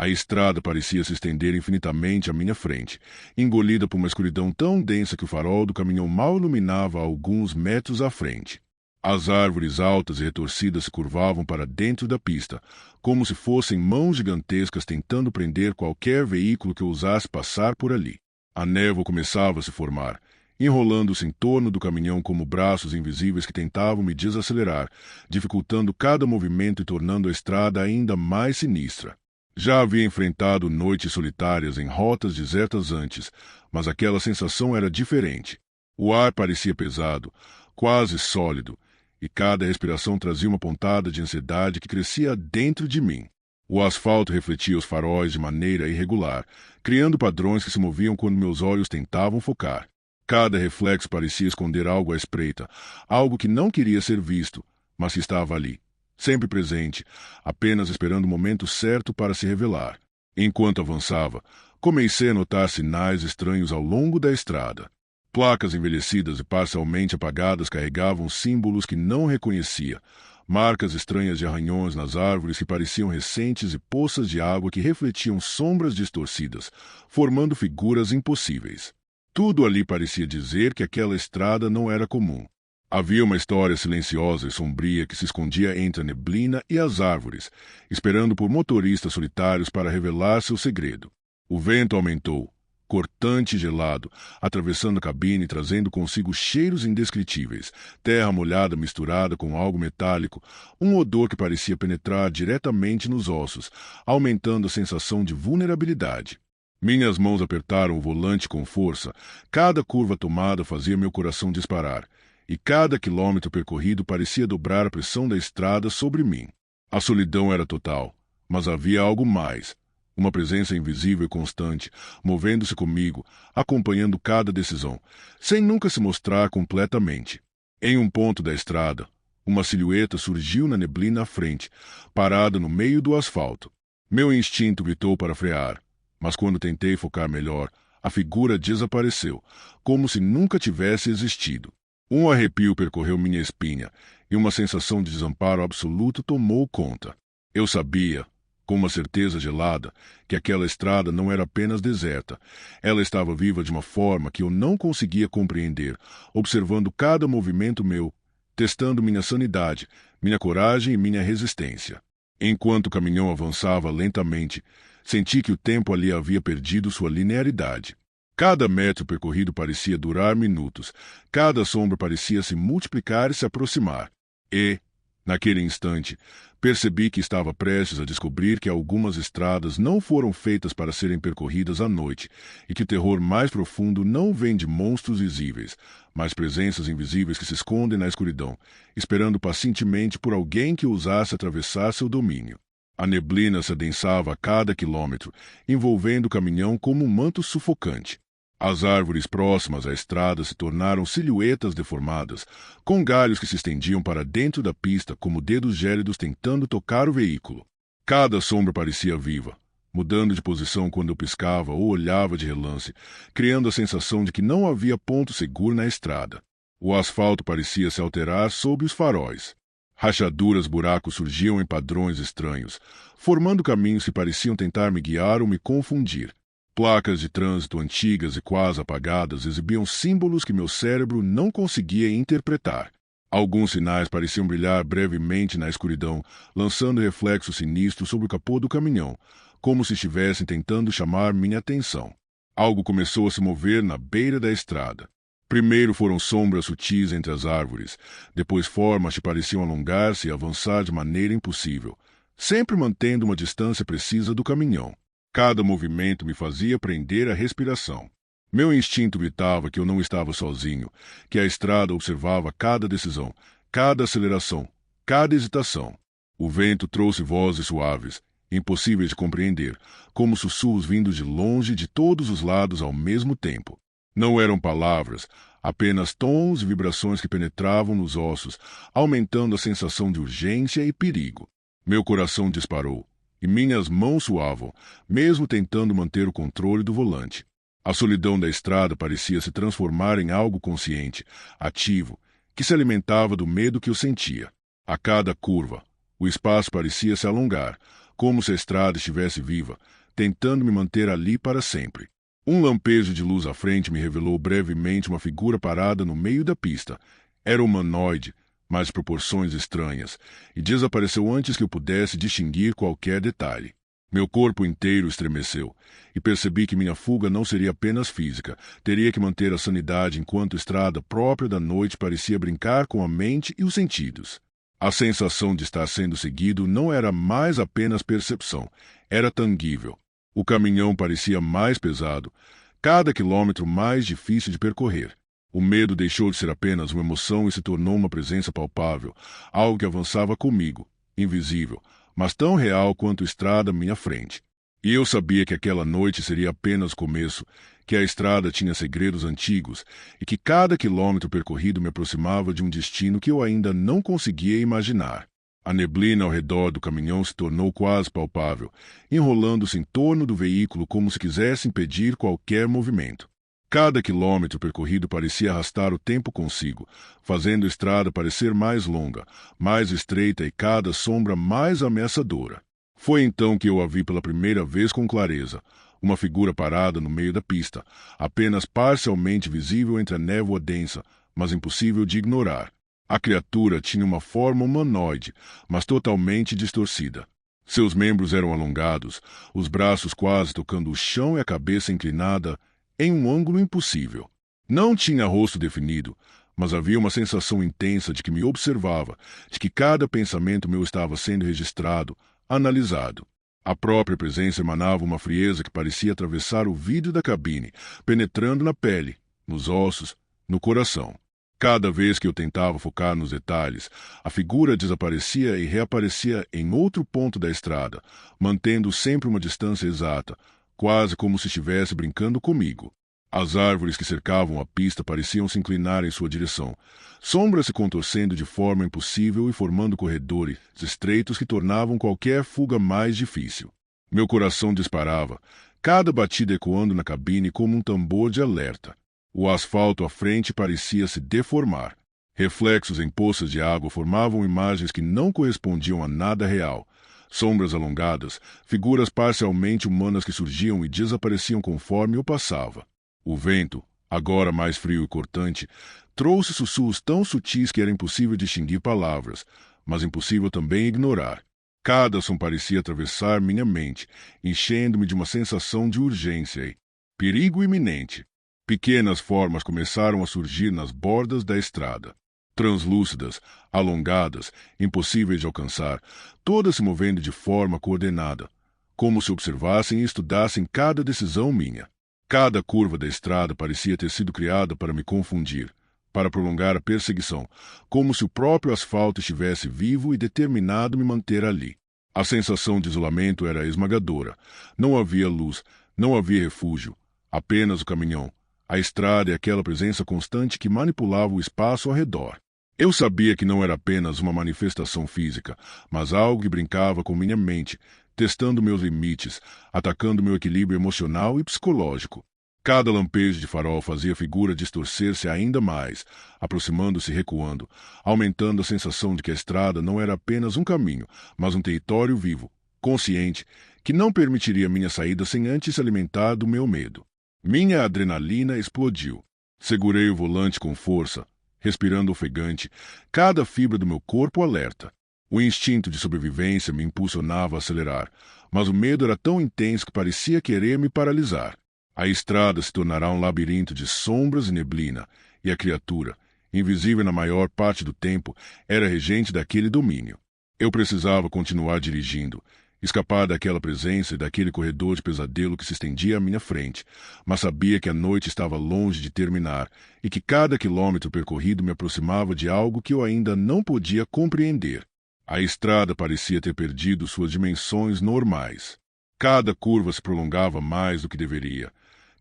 A estrada parecia se estender infinitamente à minha frente, engolida por uma escuridão tão densa que o farol do caminhão mal iluminava a alguns metros à frente. As árvores altas e retorcidas se curvavam para dentro da pista, como se fossem mãos gigantescas tentando prender qualquer veículo que ousasse passar por ali. A névoa começava a se formar, enrolando-se em torno do caminhão como braços invisíveis que tentavam me desacelerar, dificultando cada movimento e tornando a estrada ainda mais sinistra. Já havia enfrentado noites solitárias em rotas desertas antes, mas aquela sensação era diferente. O ar parecia pesado, quase sólido, e cada respiração trazia uma pontada de ansiedade que crescia dentro de mim. O asfalto refletia os faróis de maneira irregular, criando padrões que se moviam quando meus olhos tentavam focar. Cada reflexo parecia esconder algo à espreita, algo que não queria ser visto, mas que estava ali, sempre presente, apenas esperando o momento certo para se revelar. Enquanto avançava, comecei a notar sinais estranhos ao longo da estrada. Placas envelhecidas e parcialmente apagadas carregavam símbolos que não reconhecia, marcas estranhas de arranhões nas árvores que pareciam recentes e poças de água que refletiam sombras distorcidas, formando figuras impossíveis. Tudo ali parecia dizer que aquela estrada não era comum. Havia uma história silenciosa e sombria que se escondia entre a neblina e as árvores, esperando por motoristas solitários para revelar seu segredo. O vento aumentou, cortante e gelado, atravessando a cabine e trazendo consigo cheiros indescritíveis, terra molhada misturada com algo metálico, um odor que parecia penetrar diretamente nos ossos, aumentando a sensação de vulnerabilidade. Minhas mãos apertaram o volante com força, cada curva tomada fazia meu coração disparar, e cada quilômetro percorrido parecia dobrar a pressão da estrada sobre mim. A solidão era total, mas havia algo mais. Uma presença invisível e constante, movendo-se comigo, acompanhando cada decisão, sem nunca se mostrar completamente. Em um ponto da estrada, uma silhueta surgiu na neblina à frente, parada no meio do asfalto. Meu instinto gritou para frear, mas quando tentei focar melhor, a figura desapareceu, como se nunca tivesse existido. Um arrepio percorreu minha espinha, e uma sensação de desamparo absoluto tomou conta. Eu sabia, com uma certeza gelada, que aquela estrada não era apenas deserta. Ela estava viva de uma forma que eu não conseguia compreender, observando cada movimento meu, testando minha sanidade, minha coragem e minha resistência. Enquanto o caminhão avançava lentamente, senti que o tempo ali havia perdido sua linearidade. Cada metro percorrido parecia durar minutos, cada sombra parecia se multiplicar e se aproximar. E, naquele instante, percebi que estava prestes a descobrir que algumas estradas não foram feitas para serem percorridas à noite e que o terror mais profundo não vem de monstros visíveis, mas presenças invisíveis que se escondem na escuridão, esperando pacientemente por alguém que ousasse atravessar seu domínio. A neblina se adensava a cada quilômetro, envolvendo o caminhão como um manto sufocante. As árvores próximas à estrada se tornaram silhuetas deformadas, com galhos que se estendiam para dentro da pista como dedos gélidos tentando tocar o veículo. Cada sombra parecia viva, mudando de posição quando eu piscava ou olhava de relance, criando a sensação de que não havia ponto seguro na estrada. O asfalto parecia se alterar sob os faróis. Rachaduras buracos surgiam em padrões estranhos, formando caminhos que pareciam tentar me guiar ou me confundir. Placas de trânsito antigas e quase apagadas exibiam símbolos que meu cérebro não conseguia interpretar. Alguns sinais pareciam brilhar brevemente na escuridão, lançando reflexos sinistros sobre o capô do caminhão, como se estivessem tentando chamar minha atenção. Algo começou a se mover na beira da estrada. Primeiro foram sombras sutis entre as árvores, depois formas que pareciam alongar-se e avançar de maneira impossível, sempre mantendo uma distância precisa do caminhão. Cada movimento me fazia prender a respiração. Meu instinto gritava que eu não estava sozinho, que a estrada observava cada decisão, cada aceleração, cada hesitação. O vento trouxe vozes suaves, impossíveis de compreender, como sussurros vindos de longe de todos os lados ao mesmo tempo. Não eram palavras, apenas tons e vibrações que penetravam nos ossos, aumentando a sensação de urgência e perigo. Meu coração disparou, e minhas mãos suavam, mesmo tentando manter o controle do volante. A solidão da estrada parecia se transformar em algo consciente, ativo, que se alimentava do medo que eu sentia. A cada curva, o espaço parecia se alongar, como se a estrada estivesse viva, tentando me manter ali para sempre. Um lampejo de luz à frente me revelou brevemente uma figura parada no meio da pista. Era humanoide, mas de proporções estranhas, e desapareceu antes que eu pudesse distinguir qualquer detalhe. Meu corpo inteiro estremeceu, e percebi que minha fuga não seria apenas física. Teria que manter a sanidade enquanto a estrada própria da noite parecia brincar com a mente e os sentidos. A sensação de estar sendo seguido não era mais apenas percepção, era tangível. O caminhão parecia mais pesado, cada quilômetro mais difícil de percorrer. O medo deixou de ser apenas uma emoção e se tornou uma presença palpável, algo que avançava comigo, invisível, mas tão real quanto a estrada à minha frente. E eu sabia que aquela noite seria apenas o começo, que a estrada tinha segredos antigos e que cada quilômetro percorrido me aproximava de um destino que eu ainda não conseguia imaginar. A neblina ao redor do caminhão se tornou quase palpável, enrolando-se em torno do veículo como se quisesse impedir qualquer movimento. Cada quilômetro percorrido parecia arrastar o tempo consigo, fazendo a estrada parecer mais longa, mais estreita e cada sombra mais ameaçadora. Foi então que eu a vi pela primeira vez com clareza, uma figura parada no meio da pista, apenas parcialmente visível entre a névoa densa, mas impossível de ignorar. A criatura tinha uma forma humanoide, mas totalmente distorcida. Seus membros eram alongados, os braços quase tocando o chão e a cabeça inclinada em um ângulo impossível. Não tinha rosto definido, mas havia uma sensação intensa de que me observava, de que cada pensamento meu estava sendo registrado, analisado. A própria presença emanava uma frieza que parecia atravessar o vidro da cabine, penetrando na pele, nos ossos, no coração. Cada vez que eu tentava focar nos detalhes, a figura desaparecia e reaparecia em outro ponto da estrada, mantendo sempre uma distância exata, quase como se estivesse brincando comigo. As árvores que cercavam a pista pareciam se inclinar em sua direção, sombras se contorcendo de forma impossível e formando corredores estreitos que tornavam qualquer fuga mais difícil. Meu coração disparava, cada batida ecoando na cabine como um tambor de alerta. O asfalto à frente parecia se deformar. Reflexos em poças de água formavam imagens que não correspondiam a nada real. Sombras alongadas, figuras parcialmente humanas que surgiam e desapareciam conforme eu passava. O vento, agora mais frio e cortante, trouxe sussurros tão sutis que era impossível distinguir palavras, mas impossível também ignorar. Cada som parecia atravessar minha mente, enchendo-me de uma sensação de urgência e perigo iminente. Pequenas formas começaram a surgir nas bordas da estrada. Translúcidas, alongadas, impossíveis de alcançar, todas se movendo de forma coordenada, como se observassem e estudassem cada decisão minha. Cada curva da estrada parecia ter sido criada para me confundir, para prolongar a perseguição, como se o próprio asfalto estivesse vivo e determinado a me manter ali. A sensação de isolamento era esmagadora. Não havia luz, não havia refúgio, apenas o caminhão, a estrada e aquela presença constante que manipulava o espaço ao redor. Eu sabia que não era apenas uma manifestação física, mas algo que brincava com minha mente, testando meus limites, atacando meu equilíbrio emocional e psicológico. Cada lampejo de farol fazia a figura distorcer-se ainda mais, aproximando-se e recuando, aumentando a sensação de que a estrada não era apenas um caminho, mas um território vivo, consciente, que não permitiria minha saída sem antes se alimentar do meu medo. Minha adrenalina explodiu. Segurei o volante com força, respirando ofegante, cada fibra do meu corpo alerta. O instinto de sobrevivência me impulsionava a acelerar, mas o medo era tão intenso que parecia querer me paralisar. A estrada se tornará um labirinto de sombras e neblina, e a criatura, invisível na maior parte do tempo, era regente daquele domínio. Eu precisava continuar dirigindo, escapar daquela presença e daquele corredor de pesadelo que se estendia à minha frente, mas sabia que a noite estava longe de terminar e que cada quilômetro percorrido me aproximava de algo que eu ainda não podia compreender. A estrada parecia ter perdido suas dimensões normais. Cada curva se prolongava mais do que deveria.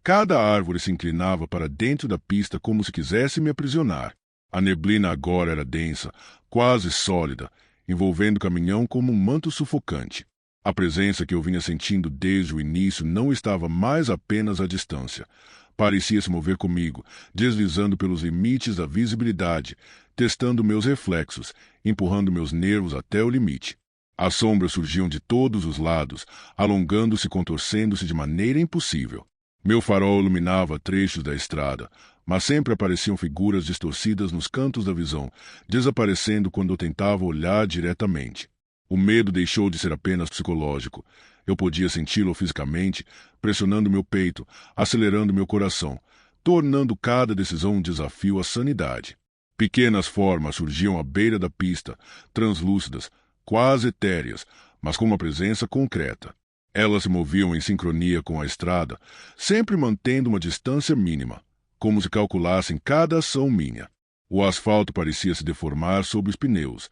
Cada árvore se inclinava para dentro da pista como se quisesse me aprisionar. A neblina agora era densa, quase sólida, envolvendo o caminhão como um manto sufocante. A presença que eu vinha sentindo desde o início não estava mais apenas à distância. Parecia se mover comigo, deslizando pelos limites da visibilidade, testando meus reflexos, empurrando meus nervos até o limite. As sombras surgiam de todos os lados, alongando-se e contorcendo-se de maneira impossível. Meu farol iluminava trechos da estrada, mas sempre apareciam figuras distorcidas nos cantos da visão, desaparecendo quando eu tentava olhar diretamente. O medo deixou de ser apenas psicológico. Eu podia senti-lo fisicamente, pressionando meu peito, acelerando meu coração, tornando cada decisão um desafio à sanidade. Pequenas formas surgiam à beira da pista, translúcidas, quase etéreas, mas com uma presença concreta. Elas se moviam em sincronia com a estrada, sempre mantendo uma distância mínima, como se calculassem cada ação minha. O asfalto parecia se deformar sob os pneus.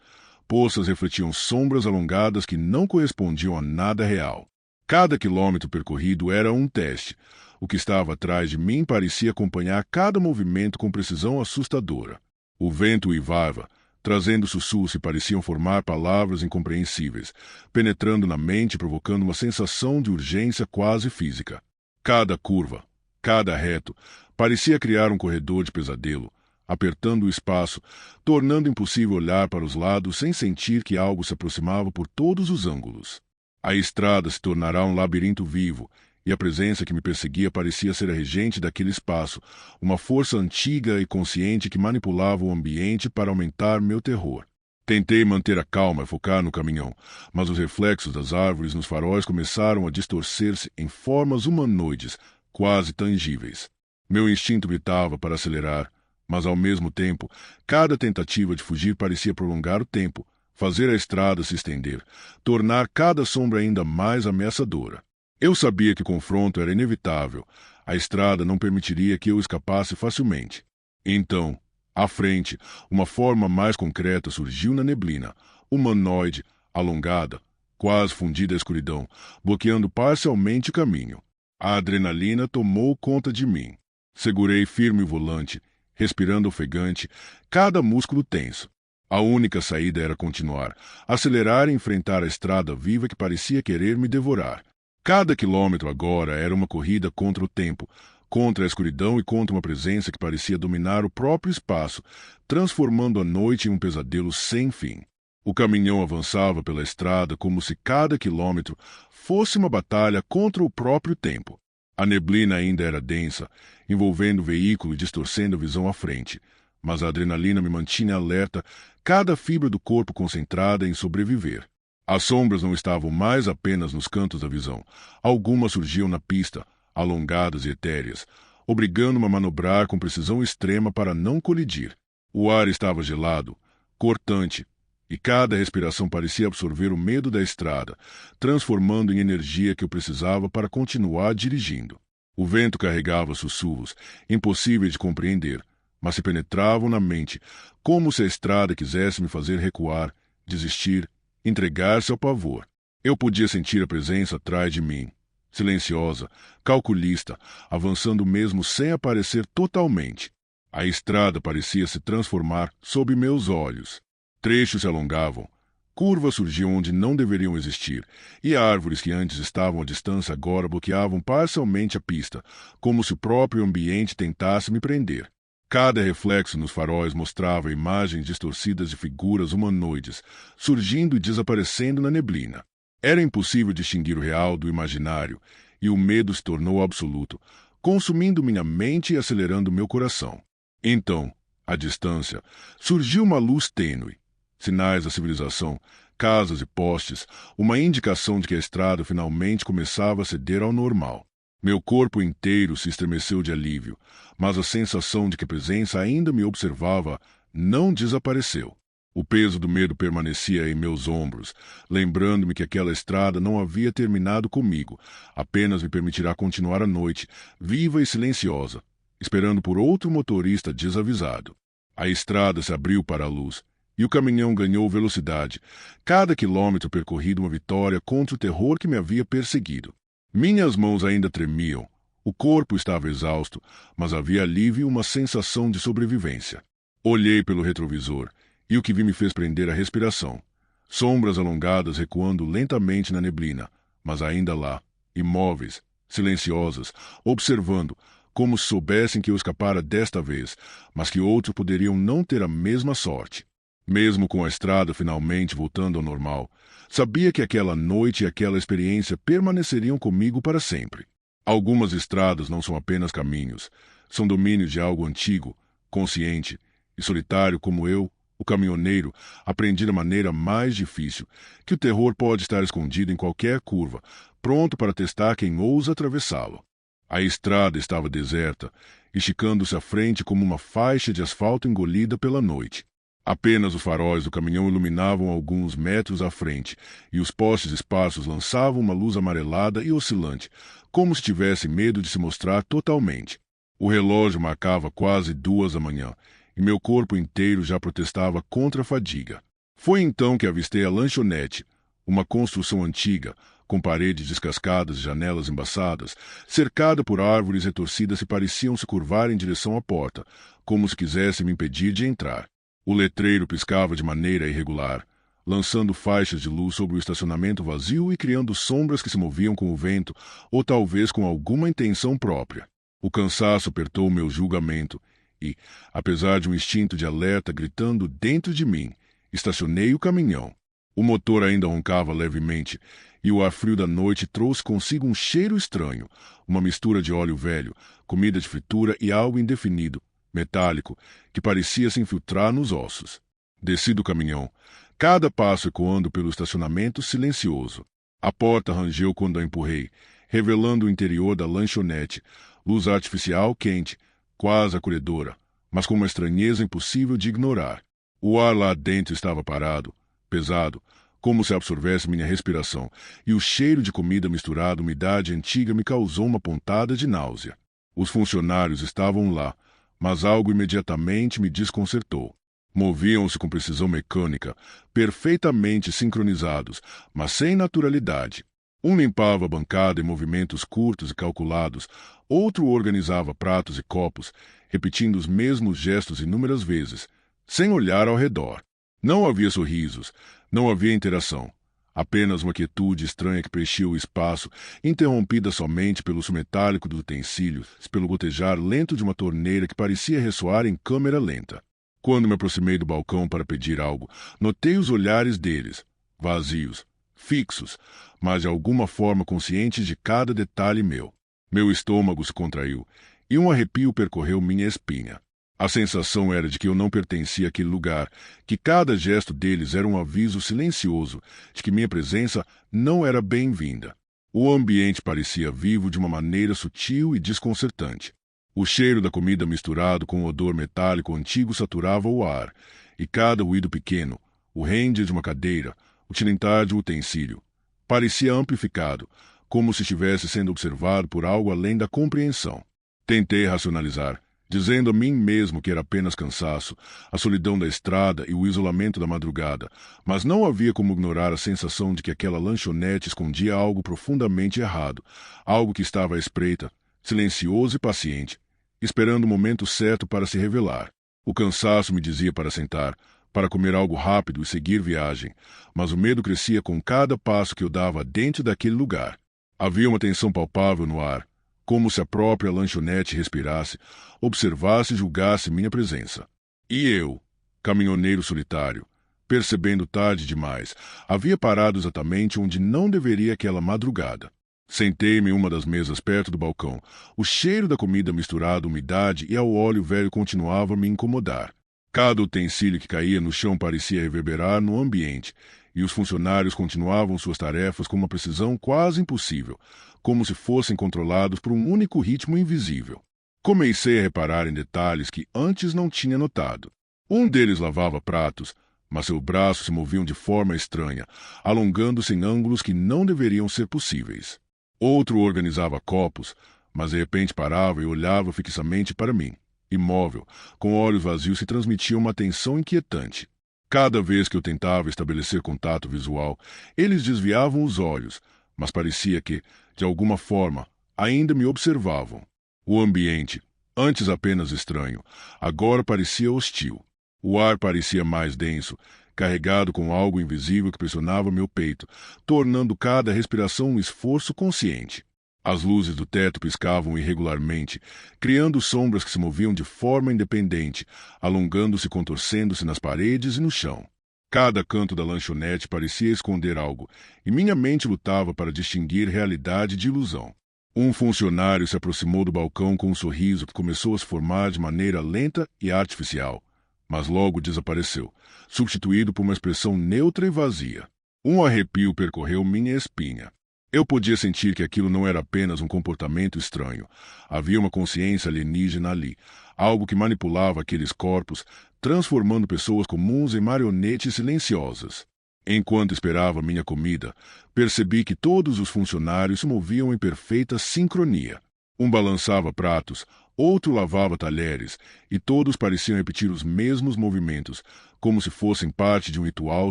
Poças refletiam sombras alongadas que não correspondiam a nada real. Cada quilômetro percorrido era um teste. O que estava atrás de mim parecia acompanhar cada movimento com precisão assustadora. O vento uivava, trazendo sussurros que pareciam formar palavras incompreensíveis, penetrando na mente e provocando uma sensação de urgência quase física. Cada curva, cada reto, parecia criar um corredor de pesadelo, apertando o espaço, tornando impossível olhar para os lados sem sentir que algo se aproximava por todos os ângulos. A estrada se tornará um labirinto vivo, e a presença que me perseguia parecia ser a regente daquele espaço, uma força antiga e consciente que manipulava o ambiente para aumentar meu terror. Tentei manter a calma e focar no caminhão, mas os reflexos das árvores nos faróis começaram a distorcer-se em formas humanoides, quase tangíveis. Meu instinto gritava para acelerar, mas ao mesmo tempo, cada tentativa de fugir parecia prolongar o tempo, fazer a estrada se estender, tornar cada sombra ainda mais ameaçadora. Eu sabia que o confronto era inevitável. A estrada não permitiria que eu escapasse facilmente. Então, à frente, uma forma mais concreta surgiu na neblina, humanoide, alongada, quase fundida à escuridão, bloqueando parcialmente o caminho. A adrenalina tomou conta de mim. Segurei firme o volante, respirando ofegante, cada músculo tenso. A única saída era continuar, acelerar e enfrentar a estrada viva que parecia querer me devorar. Cada quilômetro agora era uma corrida contra o tempo, contra a escuridão e contra uma presença que parecia dominar o próprio espaço, transformando a noite em um pesadelo sem fim. O caminhão avançava pela estrada como se cada quilômetro fosse uma batalha contra o próprio tempo. A neblina ainda era densa, envolvendo o veículo e distorcendo a visão à frente, mas a adrenalina me mantinha alerta, cada fibra do corpo concentrada em sobreviver. As sombras não estavam mais apenas nos cantos da visão. Algumas surgiam na pista, alongadas e etéreas, obrigando-me a manobrar com precisão extrema para não colidir. O ar estava gelado, cortante, e cada respiração parecia absorver o medo da estrada, transformando em energia que eu precisava para continuar dirigindo. O vento carregava sussurros, impossíveis de compreender, mas se penetravam na mente, como se a estrada quisesse me fazer recuar, desistir, entregar-se ao pavor. Eu podia sentir a presença atrás de mim, silenciosa, calculista, avançando mesmo sem aparecer totalmente. A estrada parecia se transformar sob meus olhos. Trechos se alongavam, curvas surgiam onde não deveriam existir, e árvores que antes estavam à distância agora bloqueavam parcialmente a pista, como se o próprio ambiente tentasse me prender. Cada reflexo nos faróis mostrava imagens distorcidas de figuras humanoides, surgindo e desaparecendo na neblina. Era impossível distinguir o real do imaginário, e o medo se tornou absoluto, consumindo minha mente e acelerando meu coração. Então, à distância, surgiu uma luz tênue. Sinais da civilização, casas e postes, uma indicação de que a estrada finalmente começava a ceder ao normal. Meu corpo inteiro se estremeceu de alívio, mas a sensação de que a presença ainda me observava não desapareceu. O peso do medo permanecia em meus ombros, lembrando-me que aquela estrada não havia terminado comigo, apenas me permitirá continuar a noite, viva e silenciosa, esperando por outro motorista desavisado. A estrada se abriu para a luz, e o caminhão ganhou velocidade, cada quilômetro percorrido uma vitória contra o terror que me havia perseguido. Minhas mãos ainda tremiam, o corpo estava exausto, mas havia alívio e uma sensação de sobrevivência. Olhei pelo retrovisor, e o que vi me fez prender a respiração. Sombras alongadas recuando lentamente na neblina, mas ainda lá, imóveis, silenciosas, observando, como se soubessem que eu escapara desta vez, mas que outros poderiam não ter a mesma sorte. Mesmo com a estrada finalmente voltando ao normal, sabia que aquela noite e aquela experiência permaneceriam comigo para sempre. Algumas estradas não são apenas caminhos, são domínios de algo antigo, consciente e solitário como eu, o caminhoneiro, aprendi da maneira mais difícil, que o terror pode estar escondido em qualquer curva, pronto para testar quem ousa atravessá-lo. A estrada estava deserta, esticando-se à frente como uma faixa de asfalto engolida pela noite. Apenas os faróis do caminhão iluminavam alguns metros à frente, e os postes esparsos lançavam uma luz amarelada e oscilante, como se tivesse medo de se mostrar totalmente. O relógio marcava quase 2 da manhã, e meu corpo inteiro já protestava contra a fadiga. Foi então que avistei a lanchonete, uma construção antiga, com paredes descascadas e janelas embaçadas, cercada por árvores retorcidas que pareciam se curvar em direção à porta, como se quisesse me impedir de entrar. O letreiro piscava de maneira irregular, lançando faixas de luz sobre o estacionamento vazio e criando sombras que se moviam com o vento, ou talvez com alguma intenção própria. O cansaço apertou meu julgamento e, apesar de um instinto de alerta gritando dentro de mim, estacionei o caminhão. O motor ainda roncava levemente, e o ar frio da noite trouxe consigo um cheiro estranho, uma mistura de óleo velho, comida de fritura e algo indefinido, metálico, que parecia se infiltrar nos ossos. Desci do caminhão, cada passo ecoando pelo estacionamento silencioso. A porta rangeu quando a empurrei, revelando o interior da lanchonete, luz artificial quente, quase acolhedora, mas com uma estranheza impossível de ignorar. O ar lá dentro estava parado, pesado, como se absorvesse minha respiração, e o cheiro de comida misturado à umidade antiga me causou uma pontada de náusea. Os funcionários estavam lá, mas algo imediatamente me desconcertou. Moviam-se com precisão mecânica, perfeitamente sincronizados, mas sem naturalidade. Um limpava a bancada em movimentos curtos e calculados, outro organizava pratos e copos, repetindo os mesmos gestos inúmeras vezes, sem olhar ao redor. Não havia sorrisos, não havia interação. Apenas uma quietude estranha que preenchia o espaço, interrompida somente pelo som metálico dos utensílios, pelo gotejar lento de uma torneira que parecia ressoar em câmera lenta. Quando me aproximei do balcão para pedir algo, notei os olhares deles, vazios, fixos, mas de alguma forma conscientes de cada detalhe meu. Meu estômago se contraiu, e um arrepio percorreu minha espinha. A sensação era de que eu não pertencia àquele lugar, que cada gesto deles era um aviso silencioso de que minha presença não era bem-vinda. O ambiente parecia vivo de uma maneira sutil e desconcertante. O cheiro da comida misturado com o odor metálico antigo saturava o ar, e cada ruído pequeno, o rende de uma cadeira, o tilintar de um utensílio, parecia amplificado, como se estivesse sendo observado por algo além da compreensão. Tentei racionalizar, dizendo a mim mesmo que era apenas cansaço, a solidão da estrada e o isolamento da madrugada, mas não havia como ignorar a sensação de que aquela lanchonete escondia algo profundamente errado, algo que estava à espreita, silencioso e paciente, esperando o momento certo para se revelar. O cansaço me dizia para sentar, para comer algo rápido e seguir viagem, mas o medo crescia com cada passo que eu dava dentro daquele lugar. Havia uma tensão palpável no ar, como se a própria lanchonete respirasse, observasse e julgasse minha presença. E eu, caminhoneiro solitário, percebendo tarde demais, havia parado exatamente onde não deveria aquela madrugada. Sentei-me em uma das mesas perto do balcão. O cheiro da comida misturado à umidade e ao óleo velho continuava a me incomodar. Cada utensílio que caía no chão parecia reverberar no ambiente, e os funcionários continuavam suas tarefas com uma precisão quase impossível, como se fossem controlados por um único ritmo invisível. Comecei a reparar em detalhes que antes não tinha notado. Um deles lavava pratos, mas seus braços se moviam de forma estranha, alongando-se em ângulos que não deveriam ser possíveis. Outro organizava copos, mas de repente parava e olhava fixamente para mim, imóvel, com olhos vazios que transmitiam uma atenção inquietante. Cada vez que eu tentava estabelecer contato visual, eles desviavam os olhos, mas parecia que, de alguma forma, ainda me observavam. O ambiente, antes apenas estranho, agora parecia hostil. O ar parecia mais denso, carregado com algo invisível que pressionava meu peito, tornando cada respiração um esforço consciente. As luzes do teto piscavam irregularmente, criando sombras que se moviam de forma independente, alongando-se e contorcendo-se nas paredes e no chão. Cada canto da lanchonete parecia esconder algo, e minha mente lutava para distinguir realidade de ilusão. Um funcionário se aproximou do balcão com um sorriso que começou a se formar de maneira lenta e artificial, mas logo desapareceu, substituído por uma expressão neutra e vazia. Um arrepio percorreu minha espinha. Eu podia sentir que aquilo não era apenas um comportamento estranho. Havia uma consciência alienígena ali, algo que manipulava aqueles corpos, transformando pessoas comuns em marionetes silenciosas. Enquanto esperava minha comida, percebi que todos os funcionários se moviam em perfeita sincronia. Um balançava pratos, outro lavava talheres, e todos pareciam repetir os mesmos movimentos, como se fossem parte de um ritual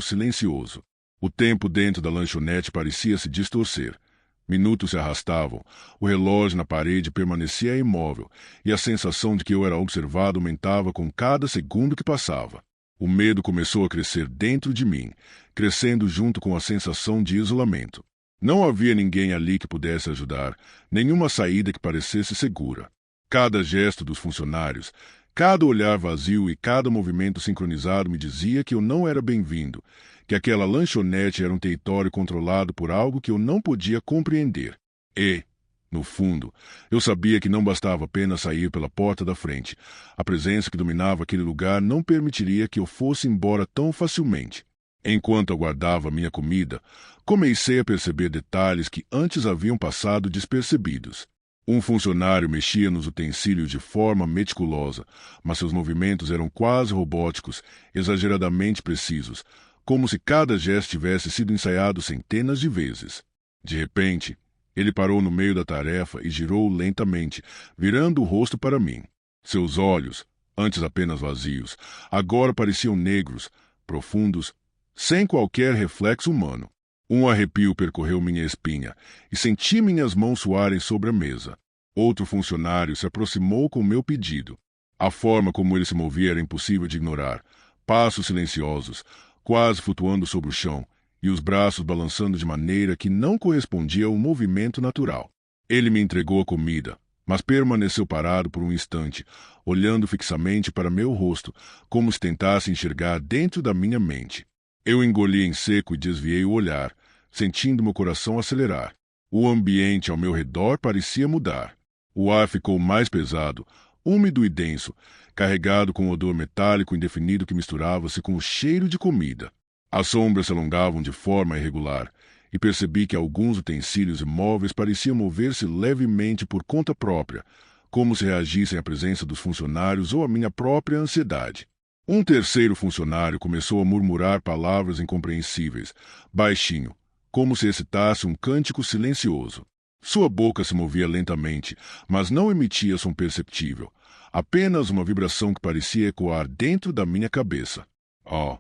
silencioso. O tempo dentro da lanchonete parecia se distorcer. Minutos se arrastavam, o relógio na parede permanecia imóvel, e a sensação de que eu era observado aumentava com cada segundo que passava. O medo começou a crescer dentro de mim, crescendo junto com a sensação de isolamento. Não havia ninguém ali que pudesse ajudar, nenhuma saída que parecesse segura. Cada gesto dos funcionários, cada olhar vazio e cada movimento sincronizado me dizia que eu não era bem-vindo, que aquela lanchonete era um território controlado por algo que eu não podia compreender. E, no fundo, eu sabia que não bastava apenas sair pela porta da frente. A presença que dominava aquele lugar não permitiria que eu fosse embora tão facilmente. Enquanto aguardava minha comida, comecei a perceber detalhes que antes haviam passado despercebidos. Um funcionário mexia nos utensílios de forma meticulosa, mas seus movimentos eram quase robóticos, exageradamente precisos, como se cada gesto tivesse sido ensaiado centenas de vezes. De repente, ele parou no meio da tarefa e girou lentamente, virando o rosto para mim. Seus olhos, antes apenas vazios, agora pareciam negros, profundos, sem qualquer reflexo humano. Um arrepio percorreu minha espinha e senti minhas mãos suarem sobre a mesa. Outro funcionário se aproximou com meu pedido. A forma como ele se movia era impossível de ignorar. Passos silenciosos, quase flutuando sobre o chão, e os braços balançando de maneira que não correspondia ao movimento natural. Ele me entregou a comida, mas permaneceu parado por um instante, olhando fixamente para meu rosto, como se tentasse enxergar dentro da minha mente. Eu engoli em seco e desviei o olhar, sentindo meu coração acelerar. O ambiente ao meu redor parecia mudar. O ar ficou mais pesado, úmido e denso, carregado com um odor metálico indefinido que misturava-se com o cheiro de comida. As sombras se alongavam de forma irregular, e percebi que alguns utensílios e móveis pareciam mover-se levemente por conta própria, como se reagissem à presença dos funcionários ou à minha própria ansiedade. Um terceiro funcionário começou a murmurar palavras incompreensíveis, baixinho, como se recitasse um cântico silencioso. Sua boca se movia lentamente, mas não emitia som perceptível, apenas uma vibração que parecia ecoar dentro da minha cabeça. Oh!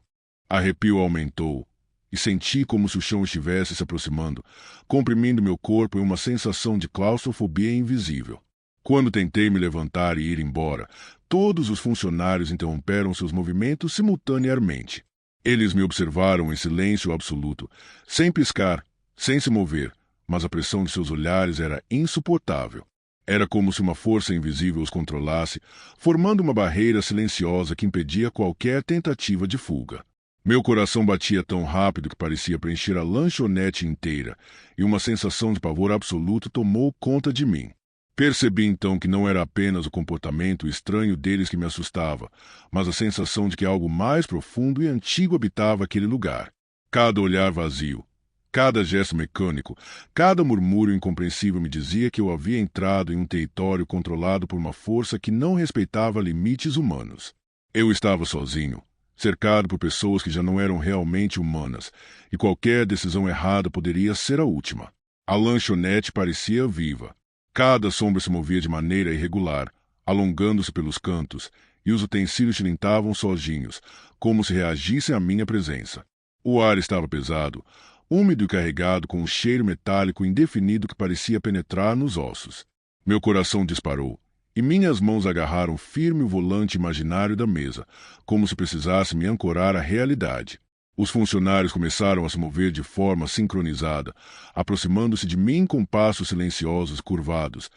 Arrepio aumentou, e senti como se o chão estivesse se aproximando, comprimindo meu corpo em uma sensação de claustrofobia invisível. Quando tentei me levantar e ir embora, todos os funcionários interromperam seus movimentos simultaneamente. Eles me observaram em silêncio absoluto, sem piscar, sem se mover, mas a pressão de seus olhares era insuportável. Era como se uma força invisível os controlasse, formando uma barreira silenciosa que impedia qualquer tentativa de fuga. Meu coração batia tão rápido que parecia preencher a lanchonete inteira, e uma sensação de pavor absoluto tomou conta de mim. Percebi então que não era apenas o comportamento estranho deles que me assustava, mas a sensação de que algo mais profundo e antigo habitava aquele lugar. Cada olhar vazio, cada gesto mecânico, cada murmúrio incompreensível me dizia que eu havia entrado em um território controlado por uma força que não respeitava limites humanos. Eu estava sozinho, cercado por pessoas que já não eram realmente humanas, e qualquer decisão errada poderia ser a última. A lanchonete parecia viva. Cada sombra se movia de maneira irregular, alongando-se pelos cantos, e os utensílios tilintavam sozinhos, como se reagissem à minha presença. O ar estava pesado, úmido e carregado com um cheiro metálico indefinido que parecia penetrar nos ossos. Meu coração disparou, e minhas mãos agarraram firme o volante imaginário da mesa, como se precisasse me ancorar à realidade. Os funcionários começaram a se mover de forma sincronizada, aproximando-se de mim com passos silenciosos curvados,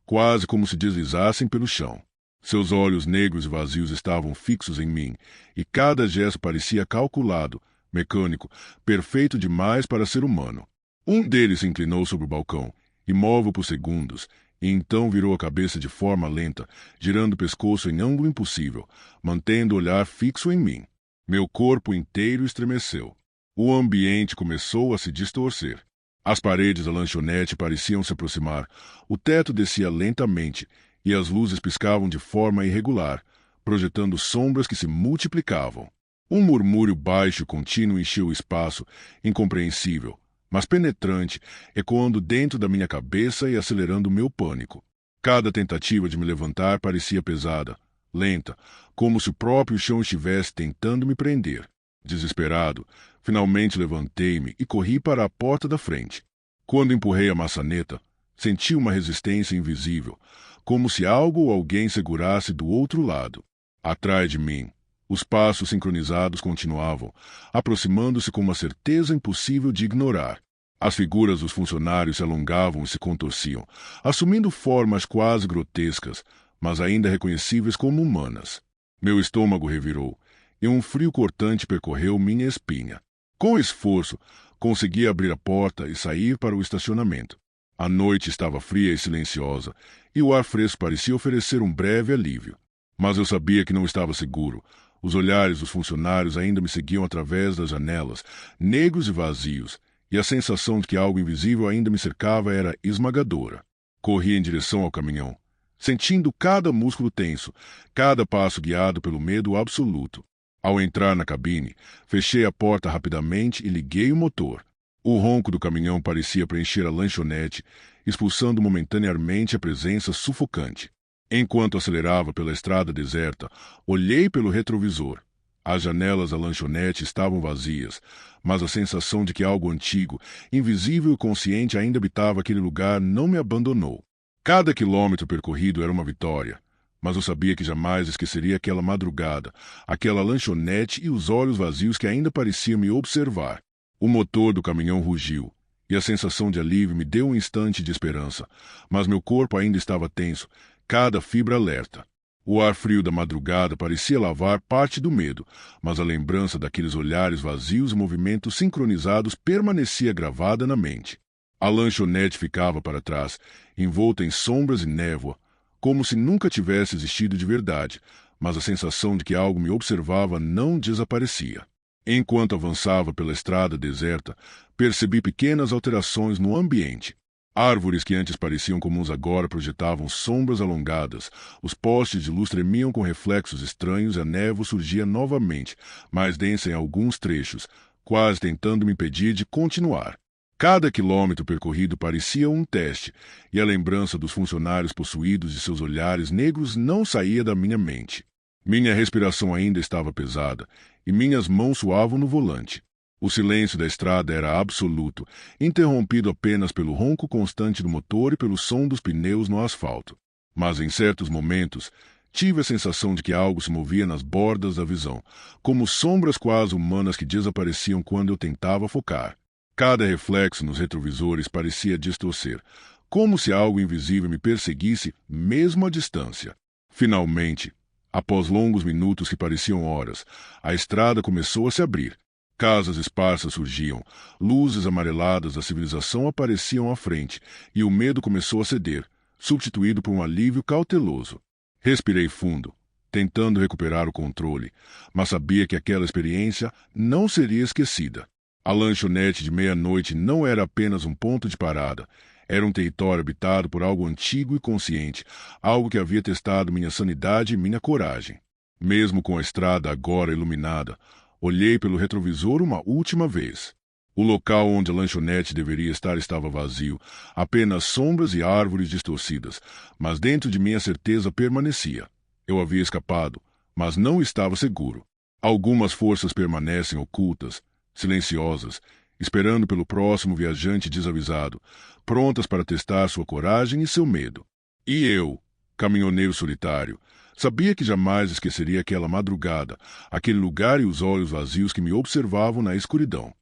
quase como se deslizassem pelo chão. Seus olhos negros e vazios estavam fixos em mim, e cada gesto parecia calculado, mecânico, perfeito demais para ser humano. Um deles se inclinou sobre o balcão, imóvel por segundos, e então virou a cabeça de forma lenta, girando o pescoço em ângulo impossível, mantendo o olhar fixo em mim. Meu corpo inteiro estremeceu. O ambiente começou a se distorcer. As paredes da lanchonete pareciam se aproximar, o teto descia lentamente, e as luzes piscavam de forma irregular, projetando sombras que se multiplicavam. Um murmúrio baixo e contínuo encheu o espaço, incompreensível, mas penetrante, ecoando dentro da minha cabeça e acelerando o meu pânico. Cada tentativa de me levantar parecia pesada, lenta, como se o próprio chão estivesse tentando me prender. Desesperado, finalmente levantei-me e corri para a porta da frente. Quando empurrei a maçaneta, senti uma resistência invisível, como se algo ou alguém segurasse do outro lado. Atrás de mim, os passos sincronizados continuavam, aproximando-se com uma certeza impossível de ignorar. As figuras dos funcionários se alongavam e se contorciam, assumindo formas quase grotescas, mas ainda reconhecíveis como humanas. Meu estômago revirou, e um frio cortante percorreu minha espinha. Com esforço, consegui abrir a porta e sair para o estacionamento. A noite estava fria e silenciosa, e o ar fresco parecia oferecer um breve alívio. Mas eu sabia que não estava seguro. Os olhares dos funcionários ainda me seguiam através das janelas, negros e vazios, e a sensação de que algo invisível ainda me cercava era esmagadora. Corri em direção ao caminhão, sentindo cada músculo tenso, cada passo guiado pelo medo absoluto. Ao entrar na cabine, fechei a porta rapidamente e liguei o motor. O ronco do caminhão parecia preencher a lanchonete, expulsando momentaneamente a presença sufocante. Enquanto acelerava pela estrada deserta, olhei pelo retrovisor. As janelas da lanchonete estavam vazias, mas a sensação de que algo antigo, invisível e consciente ainda habitava aquele lugar não me abandonou. Cada quilômetro percorrido era uma vitória, mas eu sabia que jamais esqueceria aquela madrugada, aquela lanchonete e os olhos vazios que ainda pareciam me observar. O motor do caminhão rugiu, e a sensação de alívio me deu um instante de esperança, mas meu corpo ainda estava tenso, cada fibra alerta. O ar frio da madrugada parecia lavar parte do medo, mas a lembrança daqueles olhares vazios e movimentos sincronizados permanecia gravada na mente. A lanchonete ficava para trás, envolta em sombras e névoa, como se nunca tivesse existido de verdade, mas a sensação de que algo me observava não desaparecia. Enquanto avançava pela estrada deserta, percebi pequenas alterações no ambiente. Árvores que antes pareciam comuns agora projetavam sombras alongadas, os postes de luz tremiam com reflexos estranhos e a névoa surgia novamente, mais densa em alguns trechos, quase tentando me impedir de continuar. Cada quilômetro percorrido parecia um teste, e a lembrança dos funcionários possuídos de seus olhares negros não saía da minha mente. Minha respiração ainda estava pesada, e minhas mãos suavam no volante. O silêncio da estrada era absoluto, interrompido apenas pelo ronco constante do motor e pelo som dos pneus no asfalto. Mas em certos momentos, tive a sensação de que algo se movia nas bordas da visão, como sombras quase humanas que desapareciam quando eu tentava focar. Cada reflexo nos retrovisores parecia distorcer, como se algo invisível me perseguisse mesmo à distância. Finalmente, após longos minutos que pareciam horas, a estrada começou a se abrir. Casas esparsas surgiam, luzes amareladas da civilização apareciam à frente, e o medo começou a ceder, substituído por um alívio cauteloso. Respirei fundo, tentando recuperar o controle, mas sabia que aquela experiência não seria esquecida. A lanchonete de meia-noite não era apenas um ponto de parada, era um território habitado por algo antigo e consciente, algo que havia testado minha sanidade e minha coragem. Mesmo com a estrada agora iluminada, olhei pelo retrovisor uma última vez. O local onde a lanchonete deveria estar estava vazio, apenas sombras e árvores distorcidas, mas dentro de mim a certeza permanecia. Eu havia escapado, mas não estava seguro. Algumas forças permanecem ocultas, silenciosas, esperando pelo próximo viajante desavisado, prontas para testar sua coragem e seu medo. E eu, caminhoneiro solitário, Sabia que jamais esqueceria aquela madrugada, aquele lugar e os olhos vazios que me observavam na escuridão.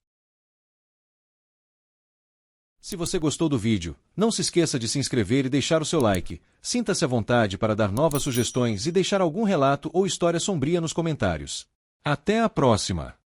Se você gostou do vídeo, não se esqueça de se inscrever e deixar o seu like. Sinta-se à vontade para dar novas sugestões e deixar algum relato ou história sombria nos comentários. Até a próxima!